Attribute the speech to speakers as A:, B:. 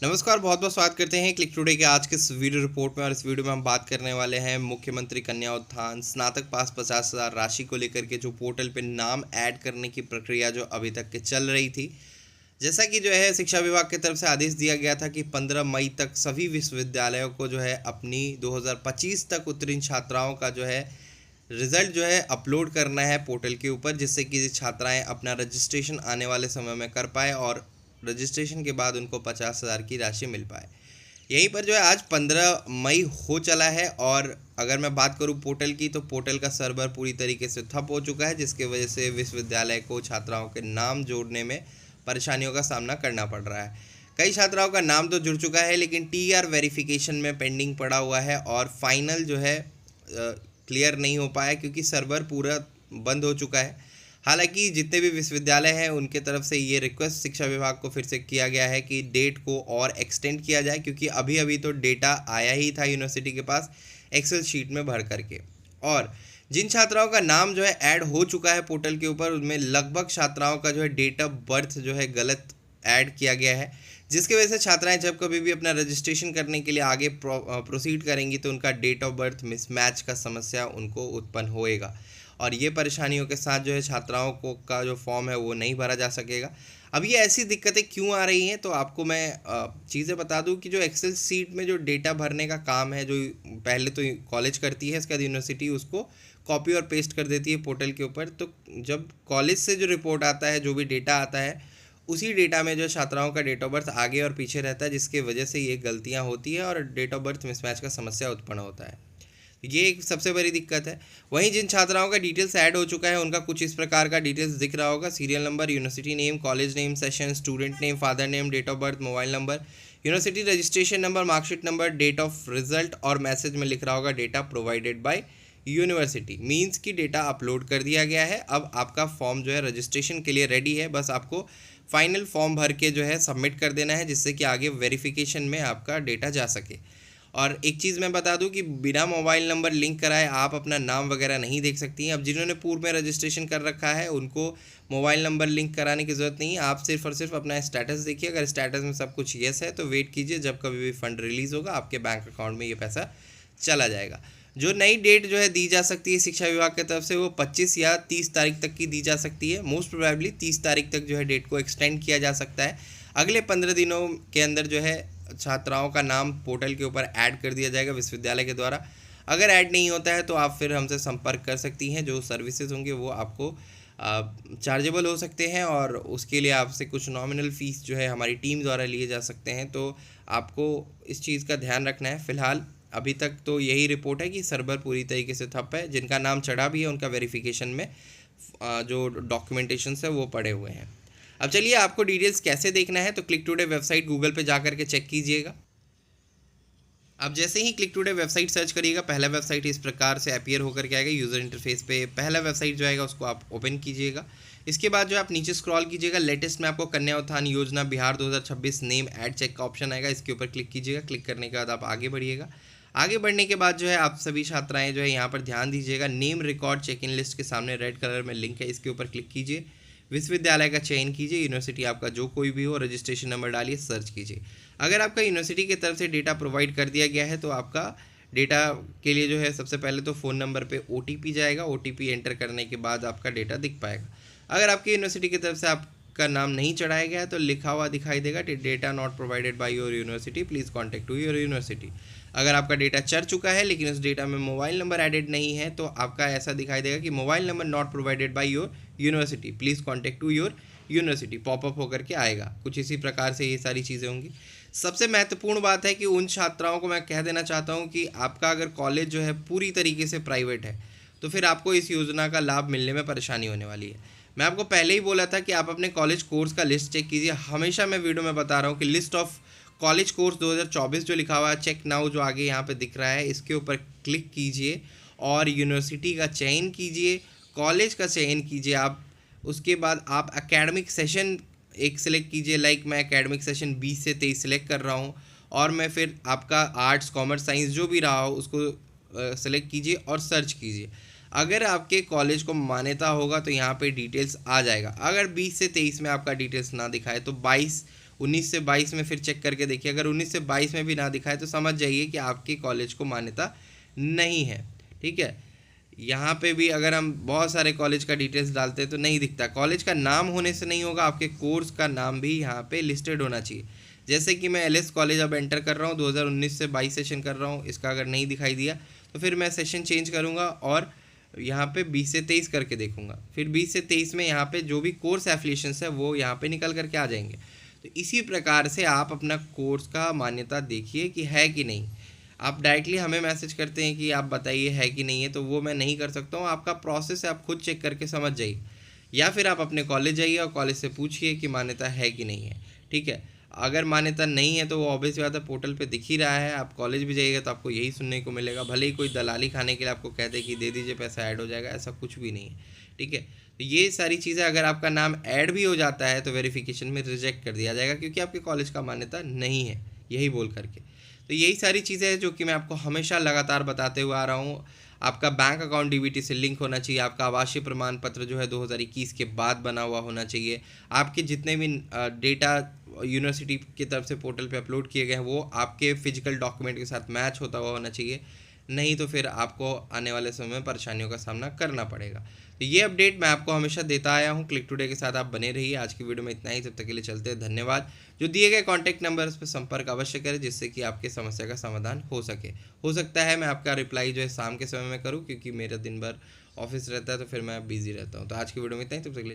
A: नमस्कार, बहुत बहुत स्वागत करते हैं क्लिक टुडे के आज के इस वीडियो रिपोर्ट में। और इस वीडियो में हम बात करने वाले हैं मुख्यमंत्री कन्या उत्थान स्नातक पास 50,000 राशि को लेकर के जो पोर्टल पे नाम ऐड करने की प्रक्रिया जो अभी तक के चल रही थी। जैसा कि जो है शिक्षा विभाग की तरफ से आदेश दिया गया था कि 15 मई तक सभी विश्वविद्यालयों को जो है अपनी 2025 तक उत्तीर्ण छात्राओं का जो है रिज़ल्ट जो है अपलोड करना है पोर्टल के ऊपर, जिससे कि छात्राएं अपना रजिस्ट्रेशन आने वाले समय में कर पाए और रजिस्ट्रेशन के बाद उनको 50,000 की राशि मिल पाए। यहीं पर जो है आज 15 मई हो चला है और अगर मैं बात करूं पोर्टल की, तो पोर्टल का सर्वर पूरी तरीके से ठप हो चुका है, जिसके वजह से विश्वविद्यालय को छात्राओं के नाम जोड़ने में परेशानियों का सामना करना पड़ रहा है। कई छात्राओं का नाम तो जुड़ चुका है, लेकिन टीआर वेरिफिकेशन में पेंडिंग पड़ा हुआ है और फाइनल जो है क्लियर नहीं हो पाया क्योंकि सर्वर पूरा बंद हो चुका है। हालांकि जितने भी विश्वविद्यालय हैं उनके तरफ से ये रिक्वेस्ट शिक्षा विभाग को फिर से किया गया है कि डेट को और एक्सटेंड किया जाए, क्योंकि अभी अभी तो डेटा आया ही था यूनिवर्सिटी के पास एक्सेल शीट में भर करके। और जिन छात्राओं का नाम जो है ऐड हो चुका है पोर्टल के ऊपर, उनमें लगभग छात्राओं का जो है डेट ऑफ बर्थ जो है गलत ऐड किया गया है, जिसकी वजह से छात्राएं जब कभी भी अपना रजिस्ट्रेशन करने के लिए आगे प्रोसीड करेंगी तो उनका डेट ऑफ बर्थ मिसमैच का समस्या उनको उत्पन्न होएगा और ये परेशानियों के साथ जो है छात्राओं को का जो फॉर्म है वो नहीं भरा जा सकेगा। अब ये ऐसी दिक्कतें क्यों आ रही हैं, तो आपको मैं चीज़ें बता दूं कि जो एक्सेल सीट में जो डेटा भरने का काम है, जो पहले तो कॉलेज करती है, इसके बाद यूनिवर्सिटी उसको कॉपी और पेस्ट कर देती है पोर्टल के ऊपर। तो जब कॉलेज से जो रिपोर्ट आता है, जो भी डेटा आता है, उसी डेटा में जो छात्राओं का डेट ऑफ बर्थ आगे और पीछे रहता है, जिसकी वजह से ये गलतियाँ होती है और डेट ऑफ बर्थ मिसमैच का समस्या उत्पन्न होता है। ये एक सबसे बड़ी दिक्कत है। वहीं जिन छात्राओं का डिटेल्स ऐड हो चुका है उनका कुछ इस प्रकार का डिटेल्स दिख रहा होगा: serial number, university name, college name, session, student name, father name, date of birth, mobile number, university registration number, marksheet number, date of result और मैसेज में लिख रहा होगा data provided by university. Means की data upload कर दिया गया है। अब आपका फॉर्म जो है रजिस्ट्रेशन के लिए रेडी है, बस आपको फाइनल फॉर्म भर के जो है सबमिट कर देना है, जिससे कि आगे वेरिफिकेशन में आपका डेटा जा सके। और एक चीज़ मैं बता दूं कि बिना मोबाइल नंबर लिंक कराए आप अपना नाम वगैरह नहीं देख सकती हैं। अब जिन्होंने पूर्व में रजिस्ट्रेशन कर रखा है उनको मोबाइल नंबर लिंक कराने की ज़रूरत नहीं है। आप सिर्फ और सिर्फ अपना स्टेटस देखिए, अगर स्टेटस में सब कुछ येस है तो वेट कीजिए, जब कभी भी फ़ंड रिलीज़ होगा आपके बैंक अकाउंट में ये पैसा चला जाएगा। जो नई डेट जो है दी जा सकती है शिक्षा विभाग की तरफ से, वो 25 या 30 तारीख तक की दी जा सकती है। मोस्ट प्रोबेबली 30 तारीख तक जो है डेट को एक्सटेंड किया जा सकता है। अगले 15 दिनों के अंदर जो है छात्राओं का नाम पोर्टल के ऊपर ऐड कर दिया जाएगा विश्वविद्यालय के द्वारा। अगर ऐड नहीं होता है तो आप फिर हमसे संपर्क कर सकती हैं। जो सर्विसेज होंगे वो आपको चार्जेबल हो सकते हैं और उसके लिए आपसे कुछ नॉमिनल फ़ीस जो है हमारी टीम द्वारा लिए जा सकते हैं। तो आपको इस चीज़ का ध्यान रखना है। फ़िलहाल अभी तक तो यही रिपोर्ट है कि सर्वर पूरी तरीके से ठप है। जिनका नाम चढ़ा भी है उनका वेरिफिकेशन में जो डॉक्यूमेंटेशन है वो पड़े हुए हैं। अब चलिए आपको डिटेल्स कैसे देखना है, तो क्लिक टुडे वेबसाइट गूगल पे जा करके चेक कीजिएगा। अब जैसे ही क्लिक टुडे वेबसाइट सर्च करिएगा, पहला वेबसाइट इस प्रकार से अपीयर होकर के आएगा। यूज़र इंटरफेस पे पहला वेबसाइट जो आएगा उसको आप ओपन कीजिएगा। इसके बाद जो आप नीचे स्क्रॉल कीजिएगा, लेटेस्ट में आपको Kanya Utthan Yojana Bihar 2026 name add check का ऑप्शन आएगा, इसके ऊपर क्लिक कीजिएगा। क्लिक करने के बाद आप आगे बढ़िएगा। आगे बढ़ने के बाद जो है आप सभी छात्राएं जो है यहाँ पर ध्यान दीजिएगा, name record check in list के सामने रेड कलर में लिंक है, इसके ऊपर क्लिक कीजिए। विश्वविद्यालय का चयन कीजिए, यूनिवर्सिटी आपका जो कोई भी हो, रजिस्ट्रेशन नंबर डालिए, सर्च कीजिए। अगर आपका यूनिवर्सिटी की तरफ से डेटा प्रोवाइड कर दिया गया है तो आपका डेटा के लिए जो है सबसे पहले तो फ़ोन नंबर पे ओटीपी जाएगा। ओटीपी एंटर करने के बाद आपका डेटा दिख पाएगा। अगर आपकी यूनिवर्सिटी की तरफ से आपका नाम नहीं चढ़ाया गया है तो लिखा हुआ दिखाई देगा data not provided by your university, please contact to your university. अगर आपका डेटा चढ़ चुका है लेकिन उस डेटा में मोबाइल नंबर एडेड नहीं है तो आपका ऐसा दिखाई देगा कि mobile number not provided by your university, please contact to your university popup होकर के आएगा। कुछ इसी प्रकार से ये सारी चीज़ें होंगी। सबसे महत्वपूर्ण बात है कि उन छात्राओं को मैं कह देना चाहता हूँ कि आपका अगर कॉलेज जो है पूरी तरीके से प्राइवेट है तो फिर आपको इस योजना का लाभ मिलने में परेशानी होने वाली है। मैं आपको पहले ही बोला था कि आप अपने कॉलेज कोर्स का लिस्ट चेक कीजिए। हमेशा मैं वीडियो में बता रहा हूँ कि लिस्ट ऑफ कॉलेज कोर्स 2024 जो लिखा हुआ है, चेक नाउ जो आगे यहाँ पे दिख रहा है, इसके ऊपर क्लिक कीजिए और यूनिवर्सिटी का चयन कीजिए, कॉलेज का चयन कीजिए आप। उसके बाद आप एकेडमिक सेशन एक सिलेक्ट कीजिए, लाइक मैं एकेडमिक सेशन 20 से 23 सिलेक्ट कर रहा हूँ और मैं फिर आपका आर्ट्स, कॉमर्स, साइंस जो भी रहा हो उसको सेलेक्ट कीजिए और सर्च कीजिए। अगर आपके कॉलेज को मान्यता होगा तो यहाँ पे डिटेल्स आ जाएगा। अगर 20 से 23 में आपका डिटेल्स ना दिखाए तो 22 19 से 22 में फिर चेक करके देखिए, अगर 19 से 22 में भी ना दिखाए तो समझ जाइए कि आपके कॉलेज को मान्यता नहीं है। ठीक है, यहाँ पे भी अगर हम बहुत सारे कॉलेज का डिटेल्स डालते हैं तो नहीं दिखता। कॉलेज का नाम होने से नहीं होगा, आपके कोर्स का नाम भी यहाँ पे लिस्टेड होना चाहिए। जैसे कि मैं एलएस कॉलेज अब एंटर कर रहा हूँ, 2019 से 22 सेशन कर रहा हूँ, इसका अगर नहीं दिखाई दिया तो फिर मैं सेशन चेंज करूँगा और यहाँ पे 20 से 23 करके देखूँगा। फिर 20 से 23 में यहाँ पे जो भी कोर्स एफिलिएशंस है वो यहाँ पे निकल करके आ जाएंगे। तो इसी प्रकार से आप अपना कोर्स का मान्यता देखिए कि है कि नहीं। आप डायरेक्टली हमें मैसेज करते हैं कि आप बताइए है कि नहीं है, तो वो मैं नहीं कर सकता हूँ। आपका प्रोसेस है, आप खुद चेक करके समझ जाइए, या फिर आप अपने कॉलेज जाइए और कॉलेज से पूछिए कि मान्यता है कि नहीं है। ठीक है, अगर मान्यता नहीं है तो वो ऑब्वियस बात है पोर्टल पे दिख ही रहा है। आप कॉलेज भी जाइएगा तो आपको यही सुनने को मिलेगा, भले ही कोई दलाली खाने के लिए आपको कह दे कि दे दीजिए पैसा ऐड हो जाएगा, ऐसा कुछ भी नहीं है। ठीक है, तो ये सारी चीज़ें अगर आपका नाम ऐड भी हो जाता है तो वेरिफिकेशन में रिजेक्ट कर दिया जाएगा, क्योंकि आपके कॉलेज का मान्यता नहीं है, यही बोल करके। तो यही सारी चीज़ें हैं जो कि मैं आपको हमेशा लगातार बताते हुए आ रहा हूँ। आपका बैंक अकाउंट डीबीटी से लिंक होना चाहिए, आपका आवासीय प्रमाण पत्र जो है 2021 के बाद बना हुआ होना चाहिए, आपके जितने भी डेटा यूनिवर्सिटी की तरफ से पोर्टल पे अपलोड किए गए हैं वो आपके फिजिकल डॉक्यूमेंट के साथ मैच होता हुआ होना चाहिए, नहीं तो फिर आपको आने वाले समय में परेशानियों का सामना करना पड़ेगा। तो ये अपडेट मैं आपको हमेशा देता आया हूँ। क्लिक टुडे के साथ आप बने रहिए। आज की वीडियो में इतना ही, तब तक के लिए चलते हैं, धन्यवाद। जो दिए गए कॉन्टैक्ट नंबर उस पर संपर्क अवश्य करें, जिससे कि आपकी समस्या का समाधान हो सके। हो सकता है मैं आपका रिप्लाई जो है शाम के समय में करूँ, क्योंकि मेरा दिन भर ऑफिस रहता है तो फिर मैं बिजी रहता हूँ। तो आज की वीडियो में इतना ही, तब तक के लिए।